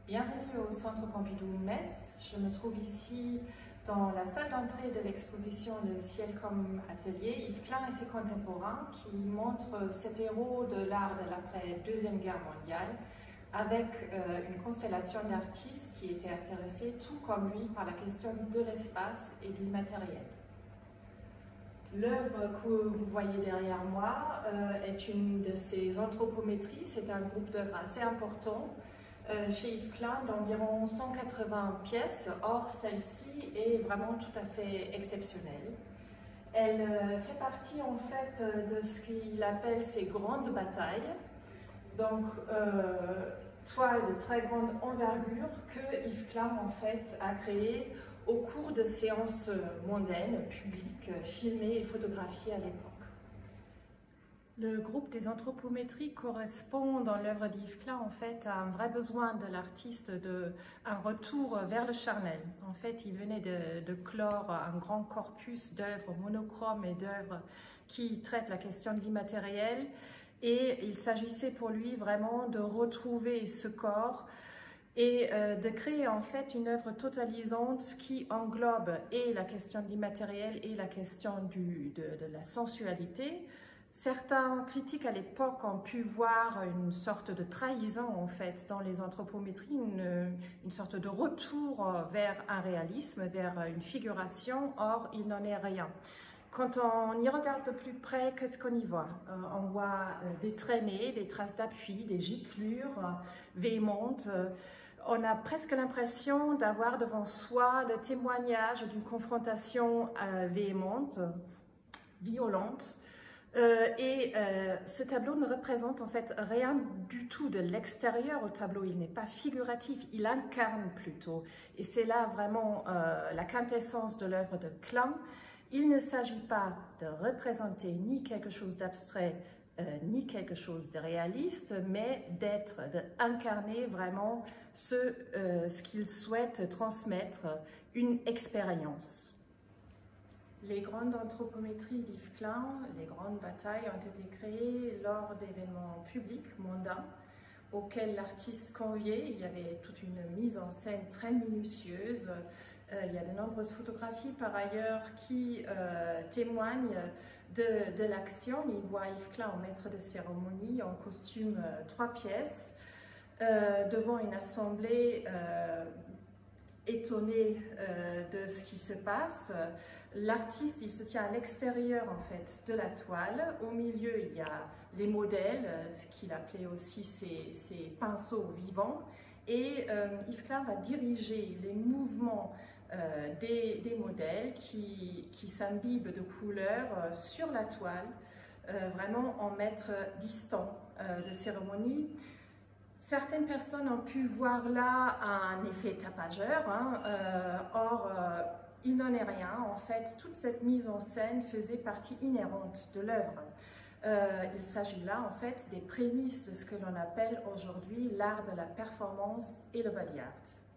Bienvenue au Centre Pompidou-Metz. Je me trouve ici dans la salle d'entrée de l'exposition Le ciel comme atelier, Yves Klein et ses contemporains, qui montre cet héros de l'art de l'après-Deuxième Guerre mondiale avec une constellation d'artistes qui étaient intéressés, tout comme lui, par la question de l'espace et du matériel. L'œuvre que vous voyez derrière moi est une de ces anthropométries. C'est un groupe d'œuvres assez important chez Yves Klein d'environ 180 pièces. Or, celle-ci est vraiment tout à fait exceptionnelle. Elle fait partie en fait de ce qu'il appelle ces grandes batailles. Donc, toile de très grande envergure que Yves Klein en fait a créée au cours de séances mondaines, publiques, filmées et photographiées à l'époque. Le groupe des anthropométries correspond dans l'œuvre d'Yves Klein en fait à un vrai besoin de l'artiste, un retour vers le charnel. En fait, il venait de clore un grand corpus d'œuvres monochromes et d'œuvres qui traitent la question de l'immatériel. Et il s'agissait pour lui vraiment de retrouver ce corps et de créer en fait une œuvre totalisante qui englobe et la question de l'immatériel et la question de la sensualité. Certains critiques à l'époque ont pu voir une sorte de trahison en fait dans les anthropométries, une sorte de retour vers un réalisme, vers une figuration. Or, il n'en est rien. Quand on y regarde de plus près, qu'est-ce qu'on y voit? On voit des traînées, des traces d'appui, des giclures véhémentes. On a presque l'impression d'avoir devant soi le témoignage d'une confrontation véhémente, violente. Ce tableau ne représente en fait rien du tout de l'extérieur au tableau. Il n'est pas figuratif, il incarne plutôt. Et c'est là vraiment la quintessence de l'œuvre de Klein. Il ne s'agit pas de représenter ni quelque chose d'abstrait, ni quelque chose de réaliste, mais d'incarner vraiment ce qu'il souhaite transmettre, une expérience. Les grandes anthropométries d'Yves Klein, les grandes batailles, ont été créées lors d'événements publics mondains auxquels l'artiste conviait. Il y avait toute une mise en scène très minutieuse. Il y a de nombreuses photographies par ailleurs qui témoignent de l'action. Il voit Yves Klein en maître de cérémonie en costume 3 pièces devant une assemblée étonné de ce qui se passe. L'artiste, il se tient à l'extérieur en fait de la toile. Au milieu, il y a les modèles, ce qu'il appelait aussi ses pinceaux vivants. Et Yves Klein va diriger les mouvements des modèles qui s'imbibent de couleurs sur la toile, vraiment en maître distant de cérémonie. Certaines personnes ont pu voir là un effet tapageur, or il n'en est rien. En fait, toute cette mise en scène faisait partie inhérente de l'œuvre. Il s'agit là en fait des prémices de ce que l'on appelle aujourd'hui l'art de la performance et le body art.